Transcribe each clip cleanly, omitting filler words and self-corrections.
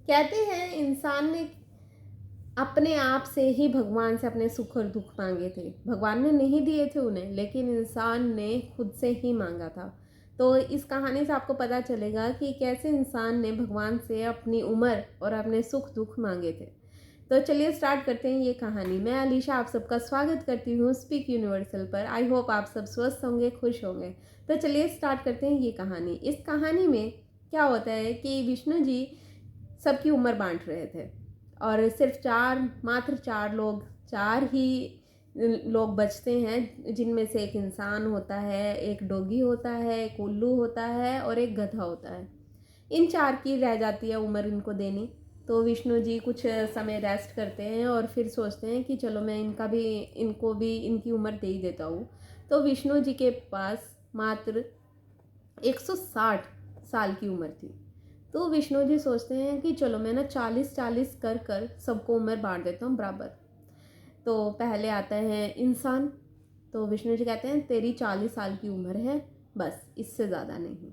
कहते हैं इंसान ने अपने आप से ही भगवान से अपने सुख और दुख मांगे थे। भगवान ने नहीं दिए थे उन्हें, लेकिन इंसान ने खुद से ही मांगा था। तो इस कहानी से आपको पता चलेगा कि कैसे इंसान ने भगवान से अपनी उम्र और अपने सुख दुख मांगे थे। तो चलिए स्टार्ट करते हैं ये कहानी। मैं अलीशा आप सबका स्वागत करती हूँ स्पीक यूनिवर्सल पर। आई होप आप सब स्वस्थ होंगे, खुश होंगे। तो चलिए स्टार्ट करते हैं ये कहानी। इस कहानी में क्या होता है कि विष्णु जी सबकी उम्र बांट रहे थे और सिर्फ मात्र चार ही लोग बचते हैं, जिनमें से एक इंसान होता है, एक डॉगी होता है, एक उल्लू होता है और एक गधा होता है। इन चार की रह जाती है उम्र इनको देनी। तो विष्णु जी कुछ समय रेस्ट करते हैं और फिर सोचते हैं कि चलो मैं इनको भी इनकी उम्र दे ही देता हूँ। तो विष्णु जी के पास मात्र 160 साल की उम्र थी। तो विष्णु जी सोचते हैं कि चलो मैं ना 40-40 कर कर सबको उम्र बांट देता हूँ बराबर। तो पहले आता है इंसान। तो विष्णु जी कहते हैं तेरी 40 साल की उम्र है, बस इससे ज़्यादा नहीं।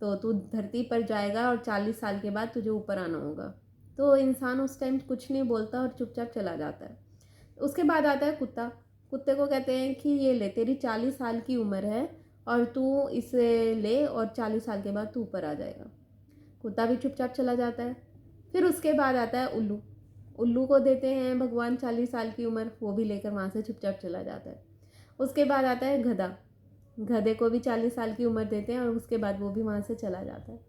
तो तू धरती पर जाएगा और 40 साल के बाद तुझे ऊपर आना होगा। तो इंसान उस टाइम कुछ नहीं बोलता और चुपचाप चला जाता है। उसके बाद आता है कुत्ता। कुत्ते को कहते हैं कि ये ले, तेरी 40 साल की उम्र है और तू इसे ले और 40 साल के बाद तू ऊपर आ जाएगा। कुत्ता भी चुपचाप चला जाता है। फिर उसके बाद आता है उल्लू। उल्लू को देते हैं भगवान 40 साल की उम्र, वो भी लेकर वहाँ से चुपचाप चला जाता है। उसके बाद आता है गधा। गधे को भी 40 साल की उम्र देते हैं और उसके बाद वो भी वहाँ से चला जाता है।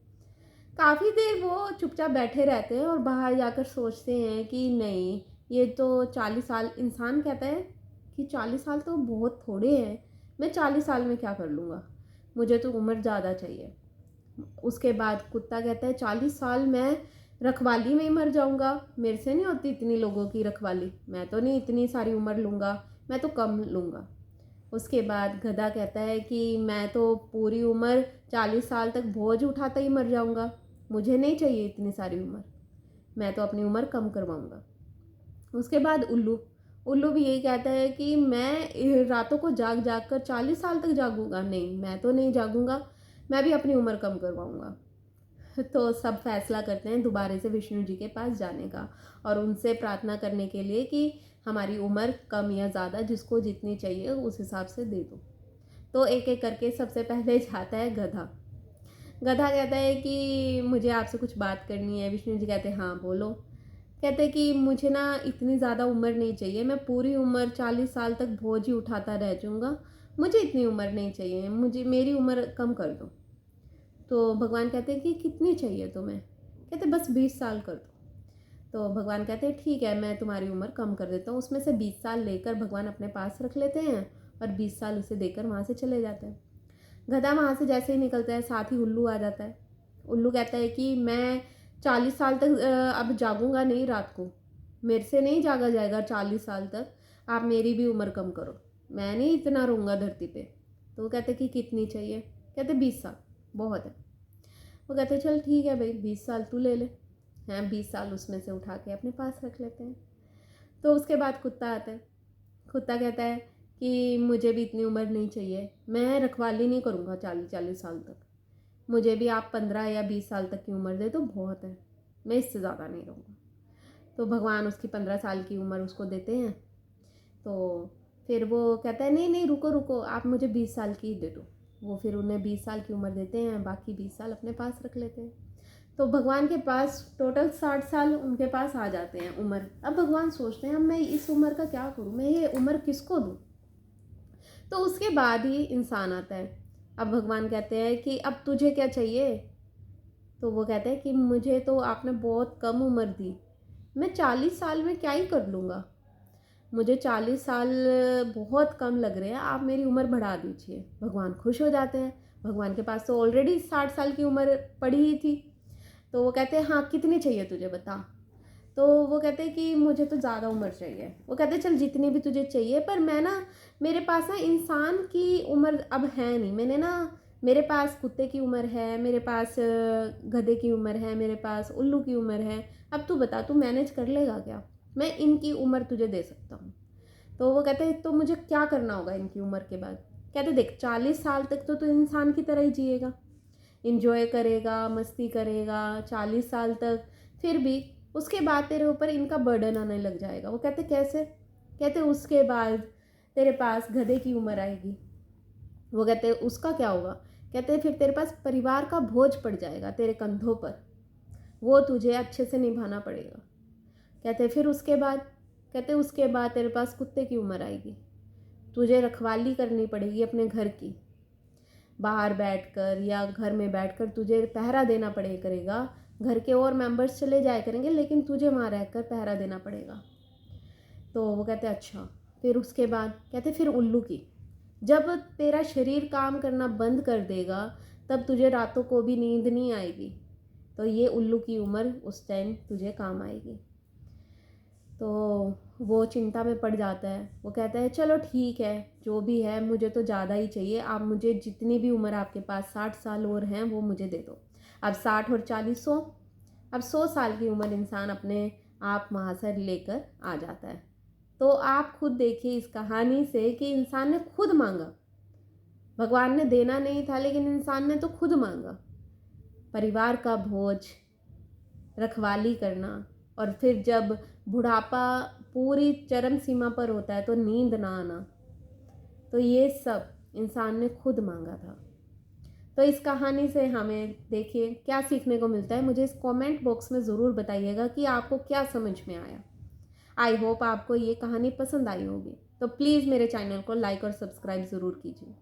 काफ़ी देर वो चुपचाप बैठे रहते हैं और बाहर जाकर सोचते हैं कि नहीं, ये तो 40 साल, इंसान कहता है कि 40 साल तो बहुत थोड़े हैं, मैं 40 साल में क्या कर लूँगा, मुझे तो उम्र ज़्यादा चाहिए। उसके बाद कुत्ता कहता है 40 साल मैं रखवाली में ही मर जाऊंगा, मेरे से नहीं होती इतनी लोगों की रखवाली, मैं तो नहीं इतनी सारी उम्र लूँगा, मैं तो कम लूँगा। उसके बाद गधा कहता है कि मैं तो पूरी उम्र 40 साल तक बोझ उठाता ही मर जाऊंगा, मुझे नहीं चाहिए इतनी सारी उम्र, मैं तो अपनी उम्र कम करवाऊंगा। उसके बाद उल्लू। उल्लू भी यही कहता है कि मैं रातों को जाग जाग कर 40 साल तक जागूंगा, नहीं मैं तो नहीं जागूंगा, मैं भी अपनी उम्र कम करवाऊंगा। तो सब फैसला करते हैं दोबारा से विष्णु जी के पास जाने का और उनसे प्रार्थना करने के लिए कि हमारी उम्र कम या ज़्यादा जिसको जितनी चाहिए उस हिसाब से दे दो। तो एक एक करके सबसे पहले जाता है गधा। गधा कहता है कि मुझे आपसे कुछ बात करनी है। विष्णु जी कहते हैं हाँ बोलो। कहते हैं कि मुझे ना इतनी ज़्यादा उम्र नहीं चाहिए, मैं पूरी उम्र 40 साल तक बोझ ही उठाता रह जाऊँगा, मुझे इतनी उम्र नहीं चाहिए, मुझे मेरी उम्र कम कर दो। तो भगवान कहते हैं कि कितनी चाहिए तुम्हें? कहते बस 20 साल कर दो। तो भगवान कहते हैं ठीक है, मैं तुम्हारी उम्र कम कर देता हूँ। उसमें से 20 साल लेकर भगवान अपने पास रख लेते हैं और 20 साल उसे देकर वहाँ से चले जाते हैं। गधा वहाँ से जैसे ही निकलता है साथ ही उल्लू आ जाता है। उल्लू कहता है कि मैं 40 साल तक अब जागूंगा नहीं रात को, मेरे से नहीं जागा जाएगा 40 साल तक, आप मेरी भी उम्र कम करो, मैं नहीं इतना रहूँगा धरती पे। तो वो कहते कि कितनी चाहिए? कहते 20 साल बहुत है। वो कहते चल ठीक है भाई, 20 साल तू ले ले। हैं, 20 साल उसमें से उठा के अपने पास रख लेते हैं। तो उसके बाद कुत्ता आता है। कुत्ता कहता है कि मुझे भी इतनी उम्र नहीं चाहिए, मैं रखवाली नहीं करूँगा 40-40 साल तक, मुझे भी आप 15 या 20 साल तक की उम्र दे तो बहुत है, मैं इससे ज़्यादा नहीं रहूँगा। तो भगवान उसकी 15 साल की उम्र उसको देते हैं। तो फिर वो कहता है नहीं नहीं रुको रुको, आप मुझे 20 साल की ही दे दो। वो फिर उन्हें 20 साल की उम्र देते हैं, बाकी 20 साल अपने पास रख लेते हैं। तो भगवान के पास टोटल 60 साल उनके पास आ जाते हैं उम्र। अब भगवान सोचते हैं अब मैं इस उम्र का क्या करूँ, मैं ये उम्र किसको दूँ? तो उसके बाद ही इंसान आता है। अब भगवान कहते हैं कि अब तुझे क्या चाहिए? तो वो कहते हैं कि मुझे तो आपने बहुत कम उम्र दी, मैं 40 साल में क्या ही कर लूँगा, मुझे 40 साल बहुत कम लग रहे हैं, आप मेरी उम्र बढ़ा दीजिए। भगवान खुश हो जाते हैं, भगवान के पास तो ऑलरेडी 60 साल की उम्र पड़ी ही थी। तो वो कहते हैं हाँ कितनी चाहिए तुझे बता। तो वो कहते हैं कि मुझे तो ज़्यादा उम्र चाहिए। वो कहते हैं चल जितनी भी तुझे चाहिए, पर मैं ना, मेरे पास ना इंसान की उम्र अब है नहीं, मैंने ना, मेरे पास कुत्ते की उम्र है, मेरे पास गधे की उम्र है, मेरे पास उल्लू की उम्र है, अब तू बता तू मैनेज कर लेगा क्या, मैं इनकी उम्र तुझे दे सकता हूँ। तो वो कहते हैं तो मुझे क्या करना होगा इनकी उम्र के बाद? कहते देख 40 साल तक तो तू इंसान की तरह ही जिएगा, इंजॉय करेगा, मस्ती करेगा, 40 साल तक फिर भी उसके बाद तेरे ऊपर इनका बर्डन आने लग जाएगा। वो कहते कैसे? कहते उसके बाद तेरे पास गधे की उम्र आएगी। वो कहते उसका क्या होगा? कहते फिर तेरे पास परिवार का बोझ पड़ जाएगा तेरे कंधों पर, वो तुझे अच्छे से निभाना पड़ेगा। कहते फिर उसके बाद, कहते उसके बाद तेरे पास कुत्ते की उम्र आएगी, तुझे रखवाली करनी पड़ेगी अपने घर की, बाहर बैठकर या घर में बैठकर तुझे पहरा देना करेगा। घर के और मेंबर्स चले जाया करेंगे लेकिन तुझे वहाँ रहकर पहरा देना पड़ेगा। तो वो कहते अच्छा। फिर उसके बाद कहते फिर उल्लू की, जब तेरा शरीर काम करना बंद कर देगा तब तुझे रातों को भी नींद नहीं आएगी, तो ये उल्लू की उम्र उस टाइम तुझे काम आएगी। तो वो चिंता में पड़ जाता है। वो कहता है चलो ठीक है, जो भी है मुझे तो ज़्यादा ही चाहिए, आप मुझे जितनी भी उम्र आपके पास 60 साल और हैं वो मुझे दे दो। अब 60 और 40 100, अब 100 साल की उम्र इंसान अपने आप वहाँ से लेकर आ जाता है। तो आप खुद देखिए इस कहानी से कि इंसान ने खुद मांगा, भगवान ने देना नहीं था लेकिन इंसान ने तो खुद मांगा। परिवार का बोझ, रखवाली करना, और फिर जब बुढ़ापा पूरी चरम सीमा पर होता है तो नींद ना आना, तो ये सब इंसान ने खुद मांगा था। तो इस कहानी से हमें देखिए क्या सीखने को मिलता है। मुझे इस कमेंट बॉक्स में ज़रूर बताइएगा कि आपको क्या समझ में आया। आई होप आपको ये कहानी पसंद आई होगी। तो प्लीज़ मेरे चैनल को लाइक और सब्सक्राइब ज़रूर कीजिए।